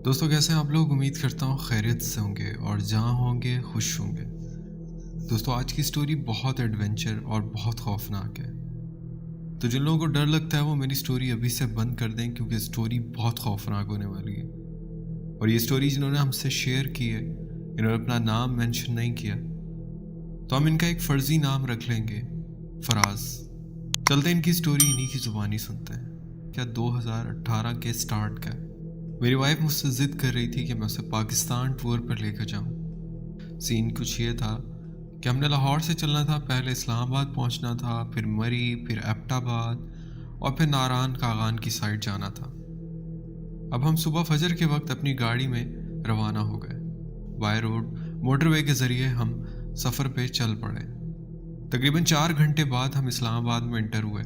दोस्तों कैसे हैं आप लोग। उम्मीद करता हूँ खैरियत से होंगे और जहाँ होंगे खुश होंगे। दोस्तों आज की स्टोरी बहुत एडवेंचर और बहुत खौफनाक है। तो जिन लोगों को डर लगता है वो मेरी स्टोरी अभी से बंद कर दें, क्योंकि स्टोरी बहुत खौफनाक होने वाली है। और ये स्टोरी जिन्होंने हमसे शेयर की है, इन्होंने अपना नाम मेंशन नहीं किया, तो हम इनका एक फर्जी नाम रख लेंगे, फराज। चलते इनकी स्टोरी इन्हीं की जुबानी सुनते हैं। क्या 2018 के स्टार्ट का है। मेरी वाइफ मुझसे ज़िद कर रही थी कि मैं उसे पाकिस्तान टूर पर लेकर जाऊं। सीन कुछ ये था कि हमने लाहौर से चलना था, पहले इस्लामाबाद पहुंचना था, फिर मरी, फिर एबटाबाद और फिर नारायण कागान की साइड जाना था। अब हम सुबह फजर के वक्त अपनी गाड़ी में रवाना हो गए। बाय रोड मोटरवे के ज़रिए हम सफ़र पे चल पड़े। तकरीबन 4 घंटे बाद हम इस्लामाबाद में इंटर हुए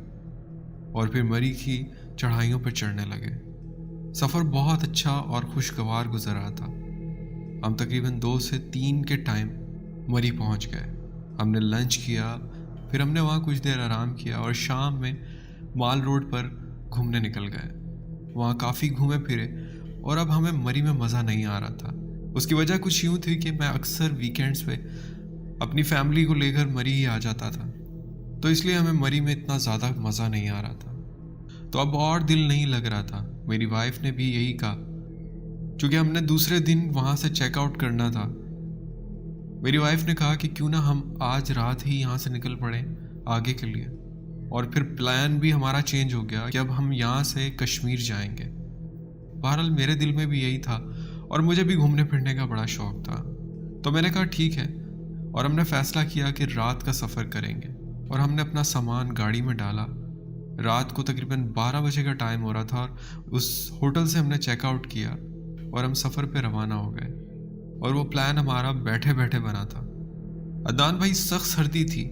और फिर मरी की चढ़ाइयों पर चढ़ने लगे। सफ़र बहुत अच्छा और खुशगवार गुजर रहा था। हम तकरीबन 2 से 3 के टाइम मरी पहुंच गए। हमने लंच किया, फिर हमने वहाँ कुछ देर आराम किया और शाम में माल रोड पर घूमने निकल गए। वहाँ काफ़ी घूमे फिरे और अब हमें मरी में मज़ा नहीं आ रहा था। उसकी वजह कुछ यूँ थी कि मैं अक्सर वीकेंड्स पे अपनी फैमिली को लेकर मरी ही आ जाता था, तो इसलिए हमें मरी में इतना ज़्यादा मज़ा नहीं आ रहा था। तो अब और दिल नहीं लग रहा था। मेरी वाइफ ने भी यही कहा, क्योंकि हमने दूसरे दिन वहाँ से चेकआउट करना था। मेरी वाइफ ने कहा कि क्यों ना हम आज रात ही यहाँ से निकल पड़े आगे के लिए। और फिर प्लान भी हमारा चेंज हो गया कि अब हम यहाँ से कश्मीर जाएंगे। बहरहाल मेरे दिल में भी यही था और मुझे भी घूमने फिरने का बड़ा शौक था, तो मैंने कहा ठीक है। और हमने फैसला किया कि रात का सफ़र करेंगे और हमने अपना सामान गाड़ी में डाला। रात को तकरीबन 12 बजे का टाइम हो रहा था और उस होटल से हमने चेकआउट किया और हम सफ़र पे रवाना हो गए। और वो प्लान हमारा बैठे बैठे बना था। अदनान भाई, सख्त सर्दी थी,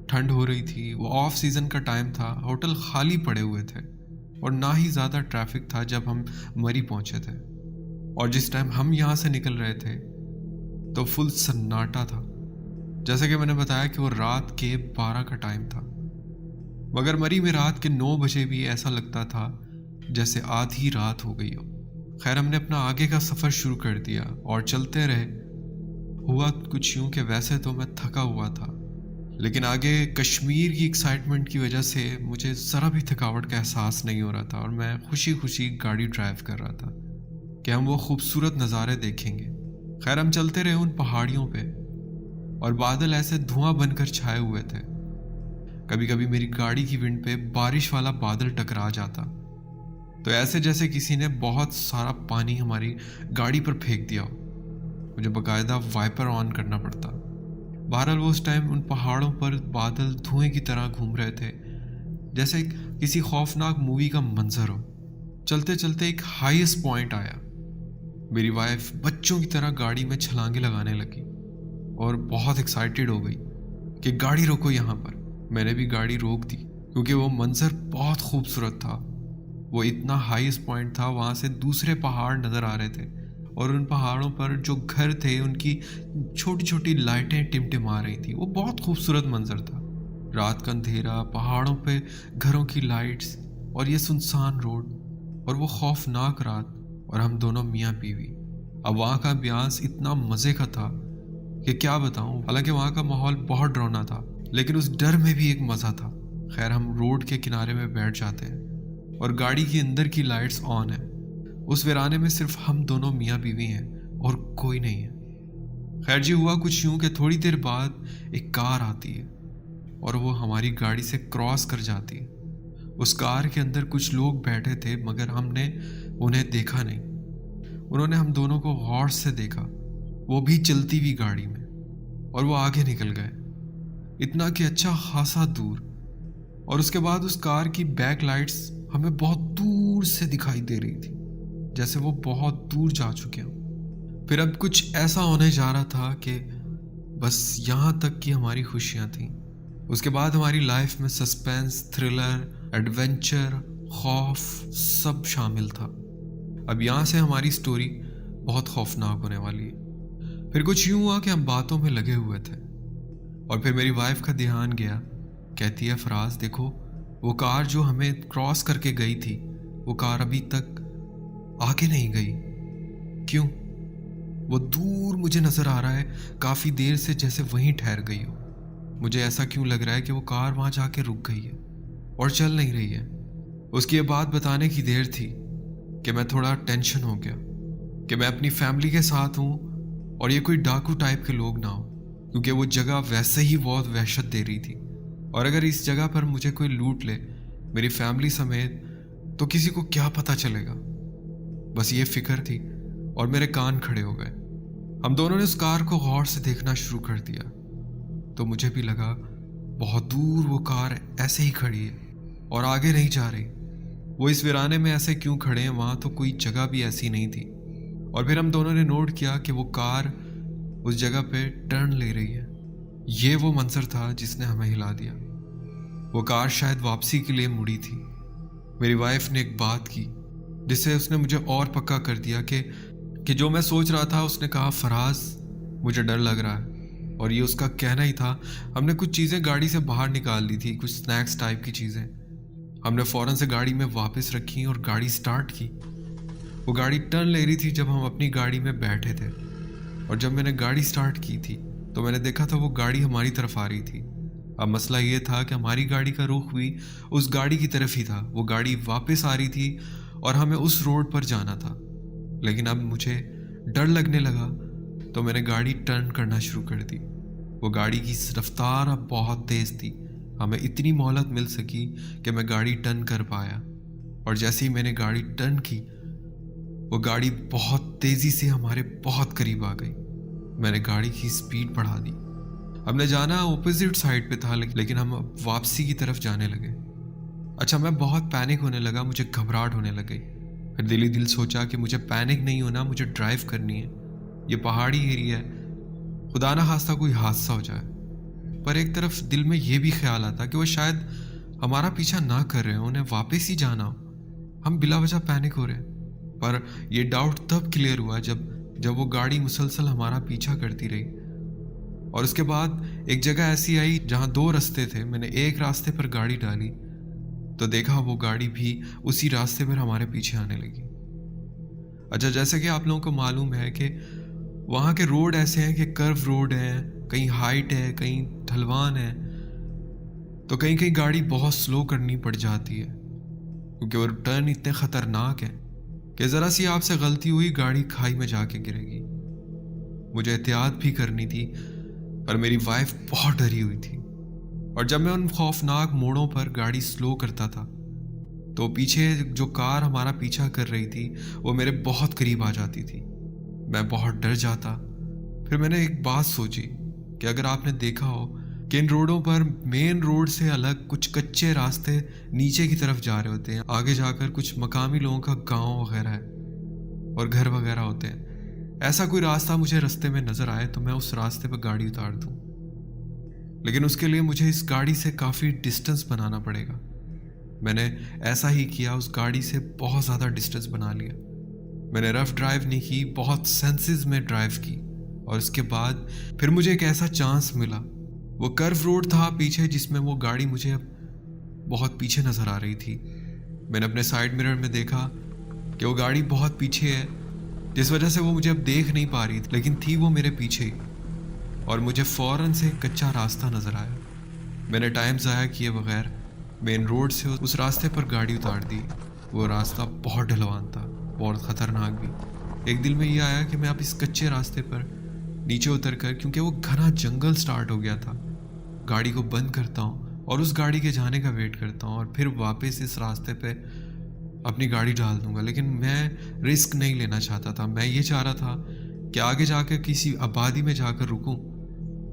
ठंड हो रही थी, वो ऑफ सीज़न का टाइम था, होटल खाली पड़े हुए थे और ना ही ज़्यादा ट्रैफिक था जब हम मरी पहुंचे थे। और जिस टाइम हम यहाँ से निकल रहे थे तो फुल सन्नाटा था। जैसे कि मैंने बताया कि वो रात के 12 का टाइम था, मगर मरी में रात के 9 बजे भी ऐसा लगता था जैसे आधी रात हो गई हो। खैर, हमने अपना आगे का सफ़र शुरू कर दिया और चलते रहे। हुआ कुछ यूँ कि वैसे तो मैं थका हुआ था, लेकिन आगे कश्मीर की एक्साइटमेंट की वजह से मुझे ज़रा भी थकावट का एहसास नहीं हो रहा था और मैं खुशी खुशी गाड़ी ड्राइव कर रहा था कि हम वो खूबसूरत नज़ारे देखेंगे। खैर, हम चलते रहे उन पहाड़ियों पे और बादल ऐसे धुआं बनकर छाए हुए थे। कभी कभी मेरी गाड़ी की विंड पे बारिश वाला बादल टकरा जाता, तो ऐसे जैसे किसी ने बहुत सारा पानी हमारी गाड़ी पर फेंक दिया हो। मुझे बाकायदा वाइपर ऑन करना पड़ता। बहरहाल वो उस टाइम उन पहाड़ों पर बादल धुएं की तरह घूम रहे थे, जैसे किसी खौफनाक मूवी का मंजर हो। चलते चलते एक हाईएस्ट पॉइंट आया। मेरी वाइफ बच्चों की तरह गाड़ी में छलांगे लगाने लगी और बहुत एक्साइटेड हो गई कि गाड़ी रोको यहाँ पर। मैंने भी गाड़ी रोक दी क्योंकि वो मंजर बहुत खूबसूरत था। वो इतना हाईएस्ट पॉइंट था, वहाँ से दूसरे पहाड़ नज़र आ रहे थे और उन पहाड़ों पर जो घर थे उनकी छोटी छोटी लाइटें टिमटिमा रही थी। वो बहुत खूबसूरत मंजर था। रात का अंधेरा, पहाड़ों पे घरों की लाइट्स और ये सुनसान रोड और वो खौफनाक रात और हम दोनों मियाँ बीवी। अब वहाँ का अम्बियांस इतना मज़े का था कि क्या बताऊँ। हालांकि वहाँ का माहौल बहुत डरावना था, लेकिन उस डर में भी एक मज़ा था। खैर, हम रोड के किनारे में बैठ जाते हैं और गाड़ी के अंदर की लाइट्स ऑन है। उस वीराने में सिर्फ हम दोनों मियाँ बीवी हैं और कोई नहीं है। खैर जी, हुआ कुछ यूँ कि थोड़ी देर बाद एक कार आती है और वो हमारी गाड़ी से क्रॉस कर जाती है। उस कार के अंदर कुछ लोग बैठे थे, मगर हमने उन्हें देखा नहीं। उन्होंने हम दोनों को गौर से देखा, वो भी चलती हुई गाड़ी में, और वो आगे निकल गए, इतना कि अच्छा खासा दूर। और उसके बाद उस कार की बैक लाइट्स हमें बहुत दूर से दिखाई दे रही थी, जैसे वो बहुत दूर जा चुके हों। फिर अब कुछ ऐसा होने जा रहा था कि बस यहाँ तक कि हमारी खुशियाँ थीं। उसके बाद हमारी लाइफ में सस्पेंस, थ्रिलर, एडवेंचर, खौफ सब शामिल था। अब यहाँ से हमारी स्टोरी बहुत खौफनाक होने वाली है। फिर कुछ यूँ हुआ कि हम बातों में लगे हुए थे और फिर मेरी वाइफ का ध्यान गया। कहती है, फराज देखो, वो कार जो हमें क्रॉस करके गई थी, वो कार अभी तक आगे नहीं गई। क्यों? वो दूर मुझे नज़र आ रहा है, काफ़ी देर से, जैसे वहीं ठहर गई हो। मुझे ऐसा क्यों लग रहा है कि वो कार वहाँ जाके रुक गई है और चल नहीं रही है। उसकी ये बात बताने की देर थी कि मैं थोड़ा टेंशन हो गया कि मैं अपनी फैमिली के साथ हूँ और ये कोई डाकू टाइप के लोग ना हो, क्योंकि वो जगह वैसे ही बहुत वहशत दे रही थी। और अगर इस जगह पर मुझे कोई लूट ले, मेरी फैमिली समेत, तो किसी को क्या पता चलेगा। बस ये फिक्र थी और मेरे कान खड़े हो गए। हम दोनों ने उस कार को गौर से देखना शुरू कर दिया तो मुझे भी लगा बहुत दूर वो कार ऐसे ही खड़ी है और आगे नहीं जा रही। वो इस वीराने में ऐसे क्यों खड़े हैं, वहाँ तो कोई जगह भी ऐसी नहीं थी। और फिर हम दोनों ने नोट किया कि वो कार उस जगह पे टर्न ले रही है। ये वो मंजर था जिसने हमें हिला दिया। वो कार शायद वापसी के लिए मुड़ी थी। मेरी वाइफ ने एक बात की जिससे उसने मुझे और पक्का कर दिया कि जो मैं सोच रहा था। उसने कहा, फराज मुझे डर लग रहा है। और ये उसका कहना ही था। हमने कुछ चीज़ें गाड़ी से बाहर निकाल ली थी, कुछ स्नैक्स टाइप की चीज़ें। हमने फ़ौरन से गाड़ी में वापस रखी और गाड़ी स्टार्ट की। वो गाड़ी टर्न ले रही थी जब हम अपनी गाड़ी में बैठे थे। और जब मैंने गाड़ी स्टार्ट की थी तो मैंने देखा था वो गाड़ी हमारी तरफ आ रही थी। अब मसला ये था कि हमारी गाड़ी का रुख भी उस गाड़ी की तरफ ही था। वो गाड़ी वापस आ रही थी और हमें उस रोड पर जाना था। लेकिन अब मुझे डर लगने लगा तो मैंने गाड़ी टर्न करना शुरू कर दी। वो गाड़ी की रफ्तार अब बहुत तेज़ थी। हमें इतनी मोहलत मिल सकी कि मैं गाड़ी टर्न कर पाया। और जैसे ही मैंने गाड़ी टर्न की, वो गाड़ी बहुत तेज़ी से हमारे बहुत करीब आ गई। मैंने गाड़ी की स्पीड बढ़ा दी। हमने जाना ऑपोजिट साइड पे था, लेकिन हम अब वापसी की तरफ जाने लगे। अच्छा, मैं बहुत पैनिक होने लगा, मुझे घबराहट होने लगी। फिर दिल ही दिल सोचा कि मुझे पैनिक नहीं होना, मुझे ड्राइव करनी है। ये पहाड़ी एरिया है, खुदा ना खास्ता कोई हादसा हो जाए। पर एक तरफ दिल में ये भी ख्याल आता कि वो शायद हमारा पीछा ना कर रहे हो, उन्हें वापस ही जाना हो। हम बिला वजह पैनिक हो रहे हैं। पर यह डाउट तब क्लियर हुआ जब वो गाड़ी मुसलसल हमारा पीछा करती रही। और उसके बाद एक जगह ऐसी आई जहाँ दो रास्ते थे। मैंने एक रास्ते पर गाड़ी डाली तो देखा वो गाड़ी भी उसी रास्ते पर हमारे पीछे आने लगी। अच्छा, जैसे कि आप लोगों को मालूम है कि वहाँ के रोड ऐसे हैं कि कर्व रोड हैं, कहीं हाइट है, कहीं ढलवान है, तो कहीं कहीं गाड़ी बहुत स्लो करनी पड़ जाती है क्योंकि वो टर्न इतने ख़तरनाक है कि ज़रा सी आपसे गलती हुई गाड़ी खाई में जाके गिरेगी। मुझे एहतियात भी करनी थी पर मेरी वाइफ बहुत डरी हुई थी। और जब मैं उन खौफनाक मोड़ों पर गाड़ी स्लो करता था तो पीछे जो कार हमारा पीछा कर रही थी वो मेरे बहुत करीब आ जाती थी। मैं बहुत डर जाता। फिर मैंने एक बात सोची कि अगर आपने देखा हो कि इन रोडों पर मेन रोड से अलग कुछ कच्चे रास्ते नीचे की तरफ जा रहे होते हैं, आगे जाकर कुछ मकामी लोगों का गांव वगैरह है और घर वगैरह होते हैं। ऐसा कोई रास्ता मुझे रास्ते में नज़र आए तो मैं उस रास्ते पर गाड़ी उतार दूं। लेकिन उसके लिए मुझे इस गाड़ी से काफ़ी डिस्टेंस बनाना पड़ेगा। मैंने ऐसा ही किया, उस गाड़ी से बहुत ज़्यादा डिस्टेंस बना लिया। मैंने रफ ड्राइव नहीं की, बहुत सेंसेस में ड्राइव की। और इसके बाद फिर मुझे एक ऐसा चांस मिला। वो कर्व रोड था पीछे जिसमें वो गाड़ी मुझे अब बहुत पीछे नज़र आ रही थी। मैंने अपने साइड मिरर में देखा कि वो गाड़ी बहुत पीछे है, जिस वजह से वो मुझे अब देख नहीं पा रही थी, लेकिन थी वो मेरे पीछे। और मुझे फ़ौरन से कच्चा रास्ता नज़र आया। मैंने टाइम ज़ाया किए बगैर मेन रोड से उस रास्ते पर गाड़ी उतार दी। वो रास्ता बहुत ढलवान था, बहुत ख़तरनाक भी। एक दिल में ये आया कि मैं अब इस कच्चे रास्ते पर नीचे उतर कर, क्योंकि वो घना जंगल स्टार्ट हो गया था, गाड़ी को बंद करता हूँ और उस गाड़ी के जाने का वेट करता हूँ और फिर वापस इस रास्ते पे अपनी गाड़ी डाल दूँगा। लेकिन मैं रिस्क नहीं लेना चाहता था। मैं ये चाह रहा था कि आगे जाकर किसी आबादी में जाकर रुकूं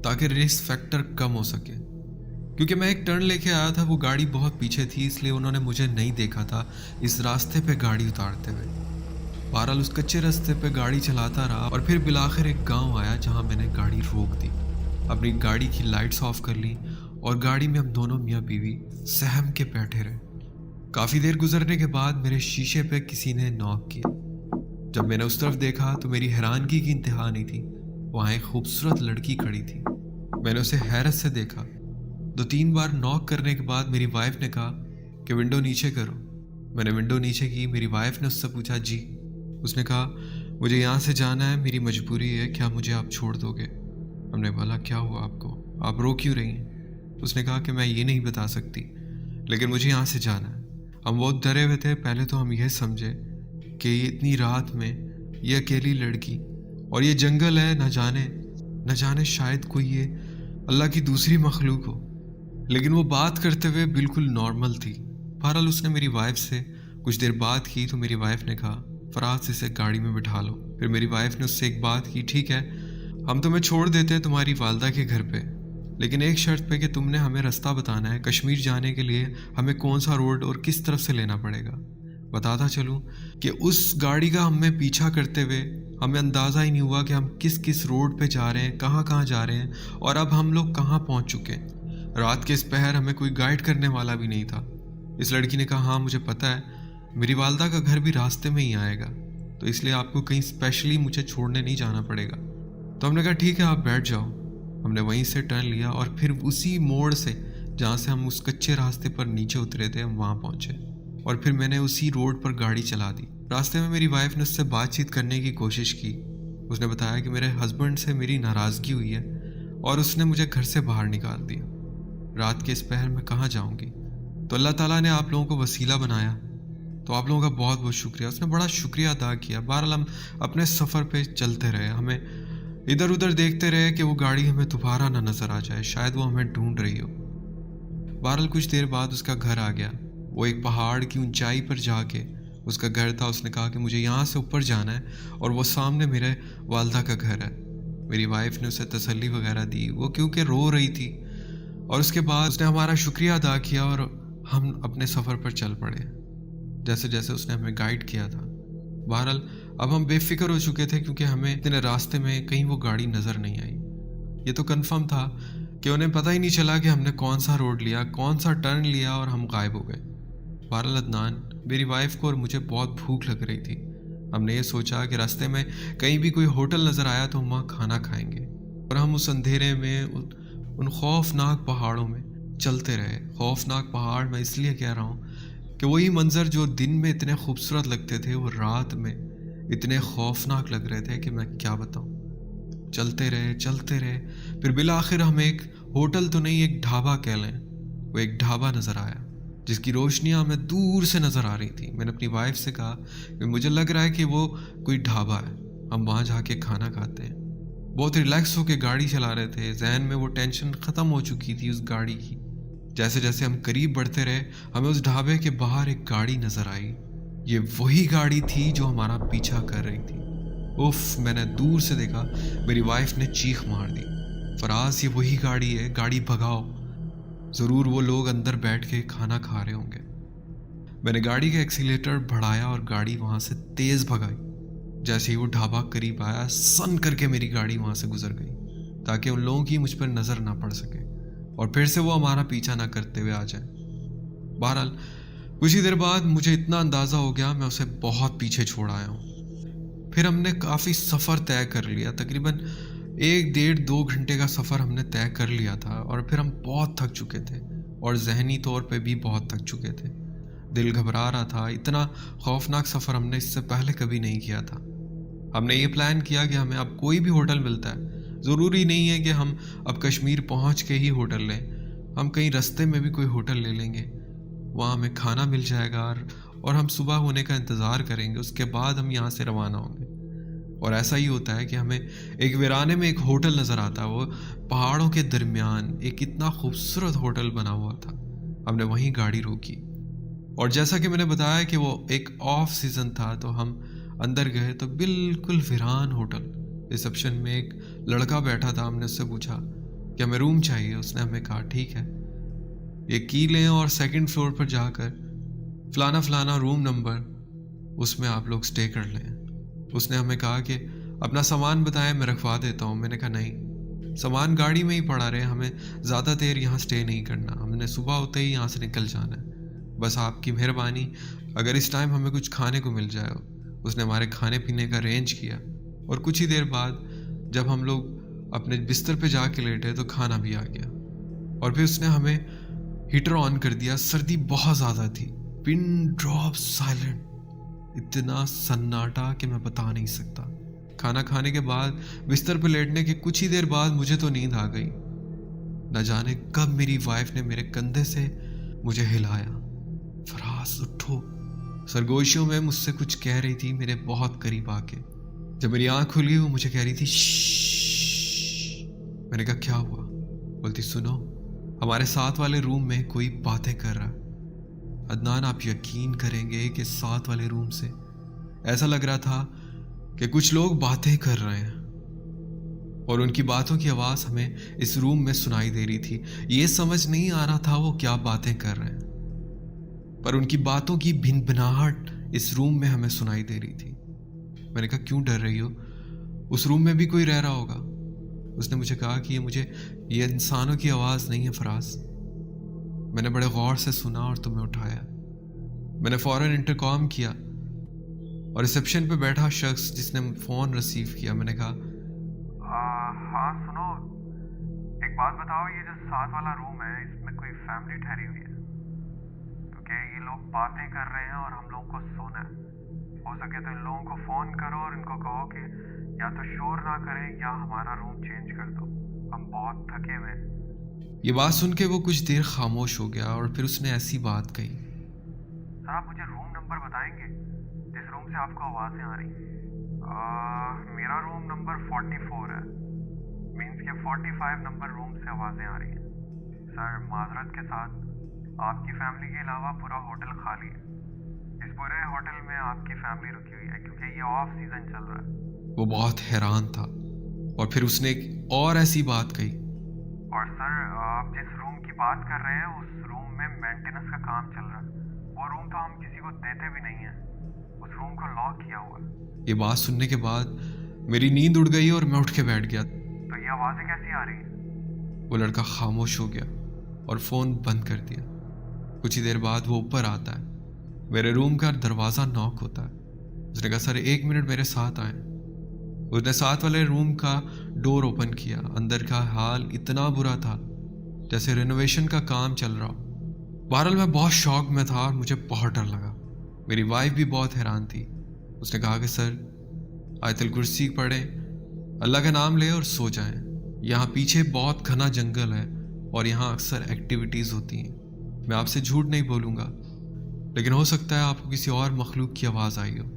ताकि रिस्क फैक्टर कम हो सके। क्योंकि मैं एक टर्न लेके आया था, वो गाड़ी बहुत पीछे थी, इसलिए उन्होंने मुझे नहीं देखा था इस रास्ते पे गाड़ी उतारते हुए। बहरहाल उस कच्चे रास्ते पे गाड़ी चलाता रहा और फिर बिलाखिर एक गांव आया जहां मैंने गाड़ी रोक दी, अपनी गाड़ी की लाइट्स ऑफ कर ली और गाड़ी में हम दोनों मियाँ बीवी सहम के बैठे रहे। काफ़ी देर गुजरने के बाद मेरे शीशे पे किसी ने नॉक किया। जब मैंने उस तरफ देखा तो मेरी हैरानगी की इंतहा नहीं थी। वहाँ एक खूबसूरत लड़की खड़ी थी। मैंने उसे हैरत से देखा। 2-3 बार नॉक करने के बाद मेरी वाइफ ने कहा कि विंडो नीचे करो। मैंने विंडो नीचे की। मेरी वाइफ ने उससे पूछा, जी? उसने कहा, مجھے یہاں سے جانا ہے, میری مجبوری ہے, کیا مجھے آپ چھوڑ دو گے؟ ہم نے بولا کیا ہوا آپ کو, آپ رو کیوں رہی ہیں؟ اس نے کہا کہ میں یہ نہیں بتا سکتی, لیکن مجھے یہاں سے جانا ہے. ہم بہت ڈرے ہوئے تھے. پہلے تو ہم یہ سمجھے کہ یہ اتنی رات میں یہ اکیلی لڑکی, اور یہ جنگل ہے, نہ جانے شاید کوئی یہ اللہ کی دوسری مخلوق ہو. لیکن وہ بات کرتے ہوئے بالکل نارمل تھی. بہرحال اس نے میری وائف سے کچھ دیر بات کی تو میری وائف نے کہا فراز اسے گاڑی میں بٹھا لو. پھر میری وائف نے اس سے ایک بات کی, ٹھیک ہے ہم تمہیں چھوڑ دیتے ہیں تمہاری والدہ کے گھر پہ, لیکن ایک شرط پہ کہ تم نے ہمیں رستہ بتانا ہے کشمیر جانے کے لیے, ہمیں کون سا روڈ اور کس طرف سے لینا پڑے گا. بتاتا چلوں کہ اس گاڑی کا ہمیں پیچھا کرتے ہوئے ہمیں اندازہ ہی نہیں ہوا کہ ہم کس روڈ پہ جا رہے ہیں, کہاں جا رہے ہیں, اور اب ہم لوگ کہاں پہنچ چکے ہیں. رات کے اس پہر ہمیں کوئی گائیڈ کرنے والا بھی نہیں تھا. اس لڑکی نے کہا ہاں مجھے پتہ ہے, میری والدہ کا گھر بھی راستے میں ہی آئے گا, تو اس لیے آپ کو کہیں اسپیشلی مجھے چھوڑنے نہیں جانا پڑے گا. تو ہم نے کہا ٹھیک ہے آپ بیٹھ جاؤ. ہم نے وہیں سے ٹرن لیا اور پھر اسی موڑ سے جہاں سے ہم اس کچے راستے پر نیچے اترے تھے ہم وہاں pہنچے, اور پھر میں نے اسی روڈ پر گاڑی چلا دی. راستے میں میری وائف نے اس سے بات چیت کرنے کی کوشش کی. اس نے بتایا کہ میرے ہسبینڈ سے میری ناراضگی ہوئی ہے اور اس نے مجھے گھر سے باہر نکال دیا. رات کے اس پہر میں کہاں جاؤں گی, تو اللہ تعالیٰ نے آپ لوگوں کو وسیلہ بنایا, تو آپ لوگوں کا بہت بہت شکریہ. اس نے بڑا شکریہ ادا کیا. بہرحال ہم اپنے سفر پہ چلتے رہے, ہمیں ادھر ادھر دیکھتے رہے کہ وہ گاڑی ہمیں دوبارہ نہ نظر آ جائے, شاید وہ ہمیں ڈھونڈ رہی ہو. بہرحال کچھ دیر بعد اس کا گھر آ گیا. وہ ایک پہاڑ کی اونچائی پر جا کے اس کا گھر تھا. اس نے کہا کہ مجھے یہاں سے اوپر جانا ہے اور وہ سامنے میرے والدہ کا گھر ہے. میری وائف نے اسے تسلی وغیرہ دی, وہ کیونکہ رو رہی تھی, اور اس کے بعد اس نے ہمارا شکریہ ادا کیا اور ہم اپنے سفر پر چل پڑے جیسے جیسے اس نے ہمیں گائیڈ کیا تھا. بہرحال اب ہم بے فکر ہو چکے تھے کیونکہ ہمیں اتنے راستے میں کہیں وہ گاڑی نظر نہیں آئی. یہ تو کنفرم تھا کہ انہیں پتہ ہی نہیں چلا کہ ہم نے کون سا روڈ لیا, کون سا ٹرن لیا, اور ہم غائب ہو گئے. بہرحال عدنان, میری وائف کو اور مجھے بہت بھوک لگ رہی تھی. ہم نے یہ سوچا کہ راستے میں کہیں بھی کوئی ہوٹل نظر آیا تو ہم وہاں کھانا کھائیں گے, اور ہم اس اندھیرے میں ان خوفناک پہاڑوں میں چلتے رہے. خوفناک پہاڑ میں اس لیے کہہ رہا ہوں کہ وہی منظر جو دن میں اتنے خوبصورت لگتے تھے وہ رات میں اتنے خوفناک لگ رہے تھے کہ میں کیا بتاؤں. چلتے رہے پھر بالآخر ہمیں ایک ہوٹل تو نہیں, ایک ڈھابا کہہ لیں, وہ ایک ڈھابا نظر آیا جس کی روشنیاں ہمیں دور سے نظر آ رہی تھی. میں نے اپنی وائف سے کہا کہ مجھے لگ رہا ہے کہ وہ کوئی ڈھابا ہے, ہم وہاں جا کے کھانا کھاتے ہیں. بہت ریلیکس ہو کے گاڑی چلا رہے تھے, ذہن میں وہ ٹینشن ختم ہو چکی تھی اس گاڑی کی. جیسے جیسے ہم قریب بڑھتے رہے ہمیں اس ڈھابے کے باہر ایک گاڑی نظر آئی. یہ وہی گاڑی تھی جو ہمارا پیچھا کر رہی تھی. اف, میں نے دور سے دیکھا, میری وائف نے چیخ مار دی, فراز یہ وہی گاڑی ہے, گاڑی بھگاؤ, ضرور وہ لوگ اندر بیٹھ کے کھانا کھا رہے ہوں گے. میں نے گاڑی کا ایکسیلیٹر بڑھایا اور گاڑی وہاں سے تیز بھگائی. جیسے ہی وہ ڈھابا قریب آیا سن کر کے میری گاڑی وہاں سے گزر گئی تاکہ ان لوگوں کی مجھ پر نظر نہ پڑ سکے اور پھر سے وہ ہمارا پیچھا نہ کرتے ہوئے آ جائیں. بہرحال کچھ ہی دیر بعد مجھے اتنا اندازہ ہو گیا میں اسے بہت پیچھے چھوڑ آیا ہوں. پھر ہم نے کافی سفر طے کر لیا, تقریباً 1-1.5-2 گھنٹے کا سفر ہم نے طے کر لیا تھا, اور پھر ہم بہت تھک چکے تھے اور ذہنی طور پہ بھی بہت تھک چکے تھے. دل گھبرا رہا تھا. اتنا خوفناک سفر ہم نے اس سے پہلے کبھی نہیں کیا تھا. ہم نے یہ پلان کیا کہ ہمیں اب کوئی بھی ہوٹل ملتا ہے, ضروری نہیں ہے کہ ہم اب کشمیر پہنچ کے ہی ہوٹل لیں, ہم کہیں رستے میں بھی کوئی ہوٹل لے لیں گے, وہاں ہمیں کھانا مل جائے گا اور ہم صبح ہونے کا انتظار کریں گے, اس کے بعد ہم یہاں سے روانہ ہوں گے. اور ایسا ہی ہوتا ہے کہ ہمیں ایک ویرانے میں ایک ہوٹل نظر آتا ہے, وہ پہاڑوں کے درمیان ایک اتنا خوبصورت ہوٹل بنا ہوا تھا. ہم نے وہیں گاڑی روکی, اور جیسا کہ میں نے بتایا کہ وہ ایک آف سیزن تھا, تو ہم اندر گئے تو بالکل ویران ہوٹل. ریسپشن میں ایک لڑکا بیٹھا تھا, ہم نے اس سے پوچھا کہ ہمیں روم چاہیے. اس نے ہمیں کہا ٹھیک ہے, یہ کی لیں اور 2nd فلور پر جا کر فلانا روم نمبر, اس میں آپ لوگ سٹے کر لیں. اس نے ہمیں کہا کہ اپنا سامان بتائیں, میں رکھوا دیتا ہوں. میں نے کہا نہیں, سامان گاڑی میں ہی پڑا رہے, ہمیں زیادہ دیر یہاں سٹے نہیں کرنا, ہم نے صبح ہوتے ہی یہاں سے نکل جانا ہے. بس آپ کی مہربانی اگر اس ٹائم ہمیں کچھ کھانے کو مل جائے. اس نے ہمارے کھانے پینے کا ارینج کیا, اور کچھ ہی دیر بعد جب ہم لوگ اپنے بستر پہ جا کے لیٹے تو کھانا بھی آ گیا, اور پھر اس نے ہمیں ہیٹر آن کر دیا. سردی بہت زیادہ تھی, پن ڈراپ سائلنٹ, اتنا سناٹا کہ میں بتا نہیں سکتا. खाना खाने के बाद बिस्तर पर लेटने के कुछ ही देर बाद मुझे तो नींद आ गई। न जाने कब मेरी वाइफ ने मेरे कंधे से मुझे हिलाया। फराज उठो। सरगोशियों में मुझसे कुछ कह रही थी मेरे बहुत करीब आके। जब मेरी आंख खुली वो मुझे कह रही थी श्श्श। मैंने कहा क्या हुआ? बोलती सुनो, हमारे साथ वाले रूम में कोई बातें कर रहा है। अदनान, आप यकीन करेंगे कि साथ वाले रूम से ऐसा लग रहा था कि कुछ लोग बातें कर रहे हैं और उनकी बातों की आवाज़ हमें इस रूम में सुनाई दे रही थी। ये समझ नहीं आ रहा था वो क्या बातें कर रहे हैं, पर उनकी बातों की भिनभिनाहट इस रूम में हमें सुनाई दे रही थी। मैंने कहा क्यों डर रही हो? उस रूम में भी कोई रह रहा होगा। उसने मुझे कहा कि ये इंसानों की आवाज़ नहीं है फराज। मैंने बड़े गौर से सुना और तुम्हें उठाया। मैंने फ़ौरन इंटरकॉम किया और रिसेप्शन पे बैठा शख्स जिसने फ़ोन रिसीव किया, मैंने कहा हाँ सुनो, एक बात बताओ, ये जो साथ वाला रूम है इसमें कोई फैमिली ठहरी हुई है? क्योंकि ये लोग बातें कर रहे हैं और हम लोगों को सोना है। हो सके तो इन लोगों को फ़ोन करो और इनको कहो कि या तो शोर ना करें या हमारा रूम चेंज कर दो, हम बहुत थके हुए हैं। ये बात सुन के वो कुछ देर खामोश हो गया और फिर उसने ऐसी बात कही, सर आप मुझे रूम नंबर बताएंगे जिस रूम से आपको आवाज़ें आ रही? मेरा रूम नंबर 44 है, मीन्स के 45 नंबर रूम से आवाज़ें आ रही हैं। सर माजरत के साथ आपकी फैमिली के अलावा पूरा होटल खाली है। इस पूरे होटल में आपकी फैमिली रुकी हुई है क्योंकि ये ऑफ सीजन चल रहा है। वो बहुत हैरान था और फिर उसने एक और ऐसी बात कही, और सर आप जिस रूम की बात कर रहे हैं उस रूम में मेंटेनेंस का काम चल रहा है। वो रूम तो हम किसी को देते भी नहीं हैं, उस रूम को लॉक किया हुआ है। ये बात सुनने के बाद मेरी नींद उड़ गई और मैं उठ के बैठ गया। तो ये आवाज़ें कैसी आ रही हैं? वो लड़का खामोश हो गया और फ़ोन बंद कर दिया। कुछ ही देर बाद वो ऊपर आता है, मेरे रूम का दरवाज़ा नॉक होता है। उसने कहा सर 1 मिनट मेरे साथ आए। उसने साथ वाले रूम का डोर ओपन किया। अंदर का हाल इतना बुरा था जैसे रिनोवेशन का काम चल रहा हो। बहरहाल मैं बहुत शौक में था और मुझे बहुत डर लगा। मेरी वाइफ भी बहुत हैरान थी। उसने कहा कि सर आयतुल कुर्सी पढ़ें, अल्लाह का नाम ले और सो जाएं। यहाँ पीछे बहुत घना जंगल है और यहाँ अक्सर एक्टिविटीज़ होती हैं। मैं आपसे झूठ नहीं बोलूँगा, लेकिन हो सकता है आपको किसी और मखलूक की आवाज़ आई हो,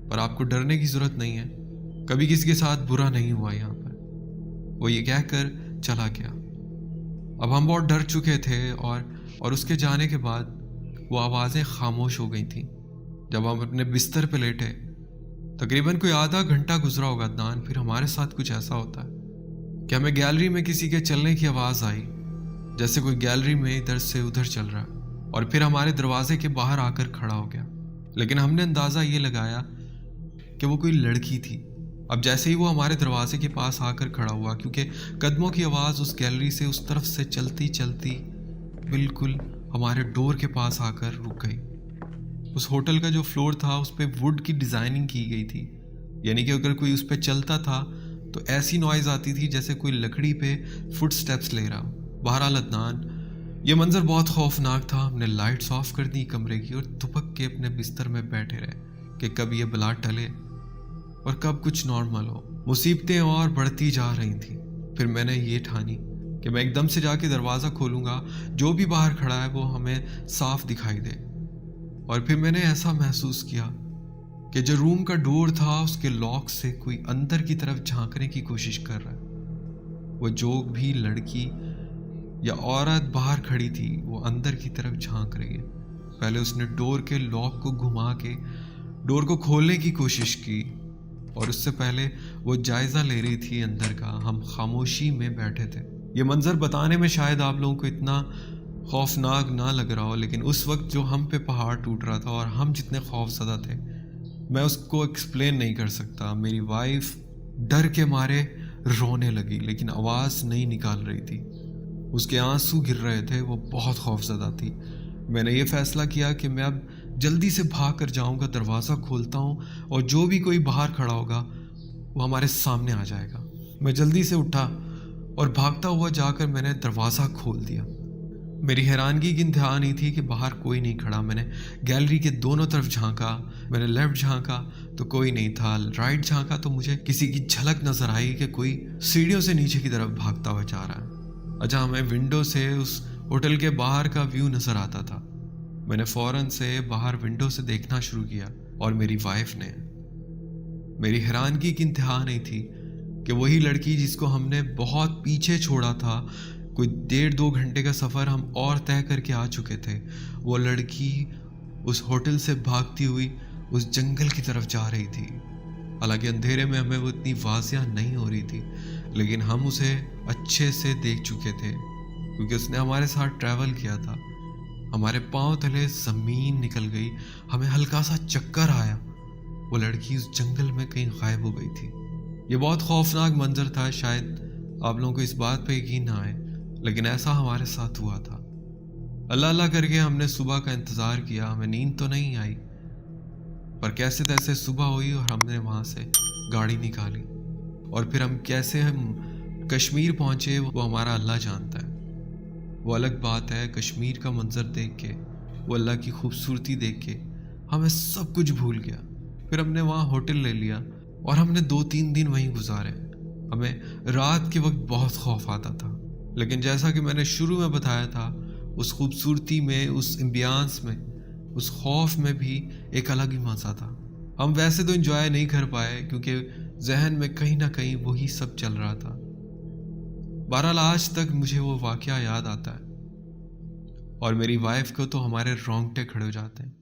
पर आपको डरने की ज़रूरत नहीं है। कभी किसी के साथ बुरा नहीं हुआ यहाँ पर। वो ये कहकर चला गया। अब हम बहुत डर चुके थे और उसके जाने के बाद वो आवाज़ें खामोश हो गई थीं। जब हम अपने बिस्तर पे लेटे, तकरीबन कोई आधा घंटा गुजरा होगा अदनान, फिर हमारे साथ कुछ ऐसा होता है कि हमें गैलरी में किसी के चलने की आवाज़ आई, जैसे कोई गैलरी में इधर से उधर चल रहा है, और फिर हमारे दरवाजे के बाहर आकर खड़ा हो गया। लेकिन हमने अंदाज़ा ये लगाया कि वो कोई लड़की थी। अब जैसे ही वो हमारे दरवाजे के पास आकर खड़ा हुआ, क्योंकि कदमों की आवाज़ उस गैलरी से उस तरफ से चलती चलती बिल्कुल हमारे डोर के पास आकर रुक गई। उस होटल का जो फ्लोर था उस पर वुड की डिज़ाइनिंग की गई थी, यानी कि अगर कोई उस पर चलता था तो ऐसी नॉइज़ आती थी जैसे कोई लकड़ी पे फुट स्टेप्स ले रहा। बहरहाल अदनान, ये मंजर बहुत खौफनाक था। हमने लाइट्स ऑफ कर दी कमरे की और दुबक के अपने बिस्तर में बैठे रहे कि कब ये बला टले और कब कुछ नॉर्मल हो। मुसीबतें और बढ़ती जा रही थी। फिर मैंने ये ठानी कि मैं एकदम से जाके दरवाज़ा खोलूँगा, जो भी बाहर खड़ा है वो हमें साफ दिखाई दे। और फिर मैंने ऐसा महसूस किया कि जो रूम का डोर था उसके लॉक से कोई अंदर की तरफ झांकने की कोशिश कर रहा है। वो जो भी लड़की या औरत बाहर खड़ी थी वो अंदर की तरफ झांक रही है। पहले उसने डोर के लॉक को घुमा के डोर को खोलने की कोशिश की, और उससे पहले वो जायज़ा ले रही थी अंदर का। हम खामोशी में बैठे थे। ये मंजर बताने में शायद आप लोगों को इतना खौफनाक ना लग रहा हो, लेकिन उस वक्त जो हम पे पहाड़ टूट रहा था और हम जितने खौफज़दा थे, मैं उसको एक्सप्लेन नहीं कर सकता। मेरी वाइफ डर के मारे रोने लगी, लेकिन आवाज़ नहीं निकाल रही थी। उसके आंसू गिर रहे थे, वो बहुत खौफज़दा थी। मैंने ये फ़ैसला किया कि मैं अब जल्दी से भाग कर जाऊँगा, दरवाज़ा खोलता हूँ और जो भी कोई बाहर खड़ा होगा वो हमारे सामने आ जाएगा। मैं जल्दी से उठा और भागता हुआ जाकर मैंने दरवाज़ा खोल दिया। मेरी हैरानगी की इंतहा नहीं थी कि बाहर कोई नहीं खड़ा। मैंने गैलरी के दोनों तरफ झांका, मैंने लेफ्ट झांका तो कोई नहीं था, राइट झांका तो मुझे किसी की झलक नजर आई कि कोई सीढ़ियों से नीचे की तरफ भागता हुआ जा रहा है। अच्छा, हमें विंडो से उस होटल के बाहर का व्यू नजर आता था। मैंने फौरन से बाहर विंडो से देखना शुरू किया और मेरी वाइफ ने। मेरी हैरानगी की इंतहा नहीं थी कि वही लड़की जिसको हमने बहुत पीछे छोड़ा था, कोई 1.5-2 घंटे का सफ़र हम और तय करके आ चुके थे, वो लड़की उस होटल से भागती हुई उस जंगल की तरफ जा रही थी। हालांकि अंधेरे में हमें वो इतनी वाज़िया नहीं हो रही थी, लेकिन हम उसे अच्छे से देख चुके थे क्योंकि उसने हमारे साथ ट्रैवल किया था। हमारे पांव तले ज़मीन निकल गई, हमें हल्का सा चक्कर आया। वो लड़की उस जंगल में कहीं गायब हो गई थी। ये बहुत खौफनाक मंजर था। शायद आप लोगों को इस बात पे यकीन ना आए, लेकिन ऐसा हमारे साथ हुआ था। अल्लाह अल्लाह करके हमने सुबह का इंतज़ार किया। हमें नींद तो नहीं आई, पर कैसे तैसे सुबह हुई और हमने वहाँ से गाड़ी निकाली। और फिर हम कश्मीर पहुँचे, वो हमारा अल्लाह जानता है। वो अलग बात है, कश्मीर का मंजर देख के, वो अल्लाह की खूबसूरती देख के हमें सब कुछ भूल गया। फिर हमने वहाँ होटल ले लिया और हमने 2-3 दिन वहीं गुजारे। हमें रात के वक्त बहुत खौफ आता था, लेकिन जैसा कि मैंने शुरू में बताया था, उस खूबसूरती में, उस एम्बियंस में, उस खौफ में भी एक अलग ही मज़ा था। हम वैसे तो एंजॉय नहीं कर पाए क्योंकि जहन में कहीं ना कहीं वही सब चल रहा था। बहरहाल आज तक मुझे वो वाक़या याद आता है और मेरी वाइफ को तो हमारे रोंगटे खड़े हो जाते हैं।